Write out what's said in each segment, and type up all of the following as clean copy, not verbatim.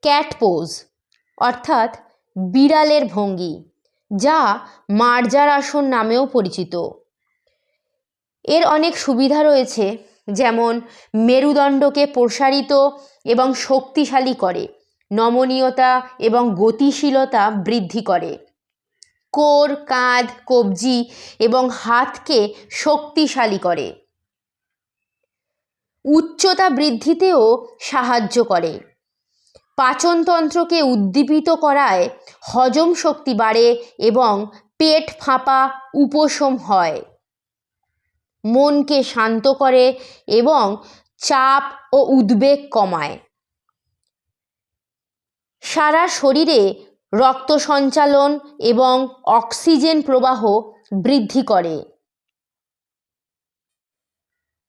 Cat pose অর্থাৎ বিড়ালের ভঙ্গি, যা মার্জারাসন নামেও পরিচিত। এর অনেক সুবিধা রয়েছে, যেমন মেরুদণ্ডকে প্রসারিত এবং শক্তিশালী করে, নমনীয়তা এবং গতিশীলতা বৃদ্ধি করে, কোর, কাঁধ, কবজি এবং হাতকে শক্তিশালী করে, উচ্চতা বৃদ্ধিতেও সাহায্য করে, পাচনতন্ত্রকে উদ্দীপিত করায় হজম শক্তি বাড়ে এবং পেট ফাঁপা উপশম হয়, মনকে শান্ত করে এবং চাপ ও উদ্বেগ কমায়, সারা শরীরে রক্ত সঞ্চালন এবং অক্সিজেন প্রবাহ বৃদ্ধি করে,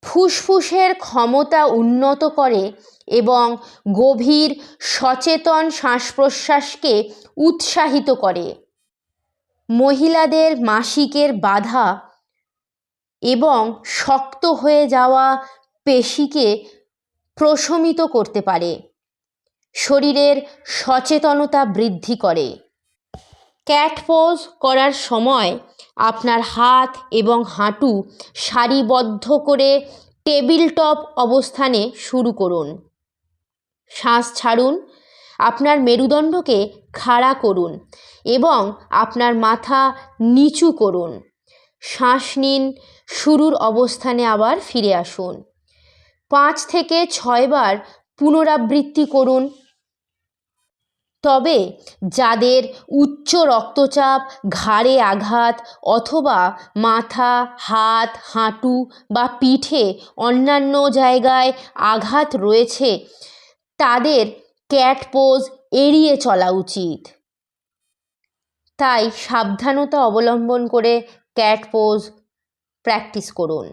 ফুসফুসের ক্ষমতা উন্নত করে এবং গভীর সচেতন শ্বাস প্রশ্বাসকে উৎসাহিত করে, মহিলাদের মাসিকের বাধা এবং শক্ত হয়ে যাওয়া পেশিকে প্রশমিত করতে পারে, শরীরের সচেতনতা বৃদ্ধি করে। ক্যাট পোজ করার সময় আপনার হাত এবং হাঁটু সারিবদ্ধ করে টেবিল টপ অবস্থানে শুরু করুন। শ্বাস ছাড়ুন, আপনার মেরুদণ্ডকে খাড়া করুন এবং আপনার মাথা নিচু করুন। শ্বাস নিন, শুরুর অবস্থানে আবার ফিরে আসুন। 5 থেকে 6 বার পুনরাবৃত্তি করুন। তবে যাদের উচ্চ রক্তচাপ, ঘাড়ে আঘাত অথবা মাথা, হাত, হাঁটু বা পিঠে অন্যান্য জায়গায় আঘাত রয়েছে, তাদের ক্যাট পোজ এড়িয়ে চলা উচিত। তাই সাবধানতা অবলম্বন করে ক্যাট পোজ প্র্যাকটিস করুন।